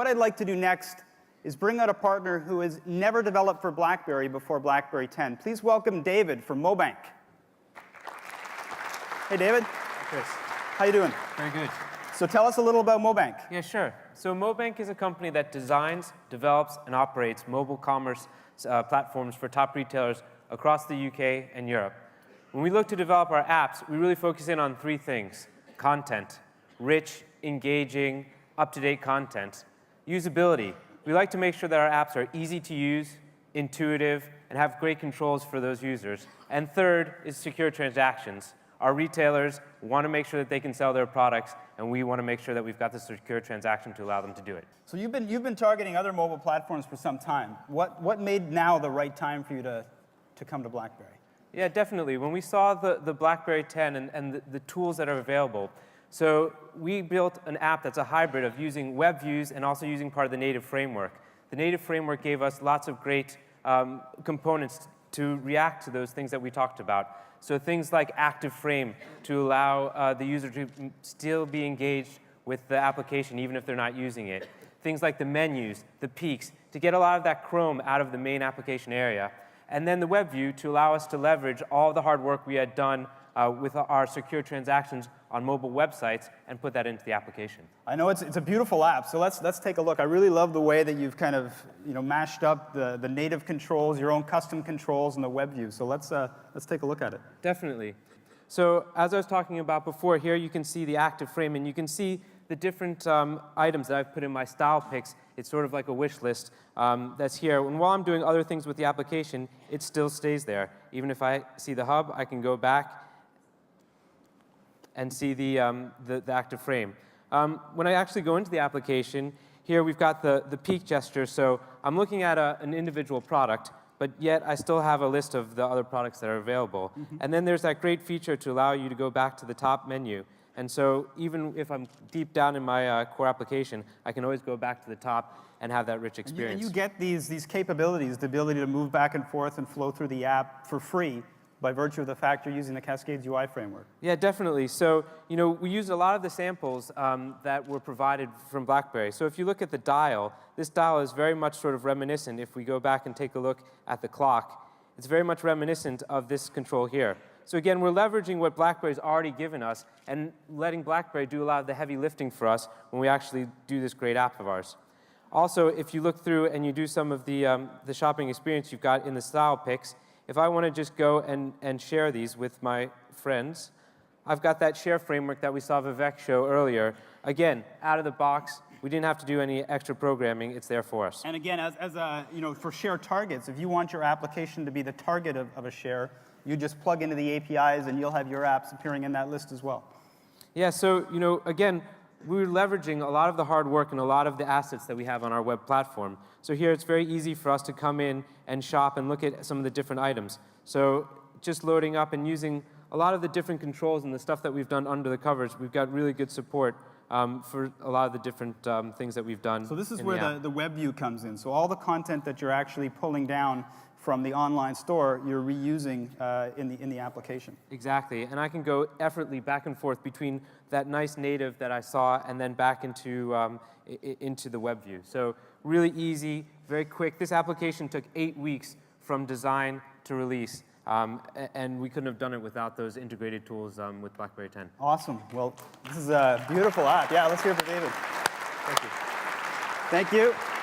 what I'd like to do next is bring out a partner who has never developed for BlackBerry before BlackBerry 10. Please welcome David from MoBank. Hey, David. Chris. How you doing? Very good. So tell us a little about MoBank. Yeah, sure. So MoBank is a company that designs, develops, and operates mobile commerce platforms for top retailers across the UK and Europe. When we look to develop our apps, we really focus in on three things: content, rich, engaging, up-to-date content; usability. We like to make sure that our apps are easy to use, intuitive, and have great controls for those users. And third is secure transactions. Our retailers want to make sure that they can sell their products, and we want to make sure that we've got the secure transaction to allow them to do it. So you've been targeting other mobile platforms for some time. What made now the right time for you to come to BlackBerry? Yeah, definitely. When we saw the BlackBerry 10 and the tools that are available, so we built an app that's a hybrid of using web views and also using part of the native framework. The native framework gave us lots of great components to react to those things that we talked about. So things like active frame to allow the user to still be engaged with the application even if they're not using it. Things like the menus, the peaks, to get a lot of that Chrome out of the main application area. And then the web view to allow us to leverage all the hard work we had done with our secure transactions on mobile websites and put that into the application. I know it's a beautiful app, so let's take a look. I really love the way that you've kind of mashed up the native controls, your own custom controls, and the web view. So let's take a look at it. Definitely. So as I was talking about before, here you can see the active frame, and you can see the different items that I've put in my style picks. It's sort of like a wish list that's here. And while I'm doing other things with the application, it still stays there. Even if I see the hub, I can go back and see the active frame. When I actually go into the application, here we've got the peak gesture. So I'm looking at an individual product, but yet I still have a list of the other products that are available. Mm-hmm. And then there's that great feature to allow you to go back to the top menu. And so even if I'm deep down in my core application, I can always go back to the top and have that rich experience. And you get these capabilities, the ability to move back and forth and flow through the app for free by virtue of the fact you're using the Cascades UI framework. Yeah, definitely. So, we used a lot of the samples that were provided from BlackBerry. So if you look at the dial, this dial is very much sort of reminiscent. If we go back and take a look at the clock, it's very much reminiscent of this control here. So again, we're leveraging what BlackBerry's already given us and letting BlackBerry do a lot of the heavy lifting for us when we actually do this great app of ours. Also, if you look through and you do some of the shopping experience you've got in the style picks, if I want to just go and share these with my friends, I've got that share framework that we saw Vivek show earlier. Again, out of the box, we didn't have to do any extra programming. It's there for us. And again, for share targets, if you want your application to be the target of a share, you just plug into the APIs and you'll have your apps appearing in that list as well. Yeah, so, again, we're leveraging a lot of the hard work and a lot of the assets that we have on our web platform. So here it's very easy for us to come in and shop and look at some of the different items. So just loading up and using a lot of the different controls and the stuff that we've done under the covers, we've got really good support for a lot of the different things that we've done. So this is where the web view comes in. So all the content that you're actually pulling down from the online store, you're reusing in the application. Exactly, and I can go effortlessly back and forth between that nice native that I saw and then back into the web view. So really easy, very quick. This application took 8 weeks from design to release, and we couldn't have done it without those integrated tools with BlackBerry 10. Awesome. Well, this is a beautiful app. Yeah, let's hear it for David. Thank you. Thank you.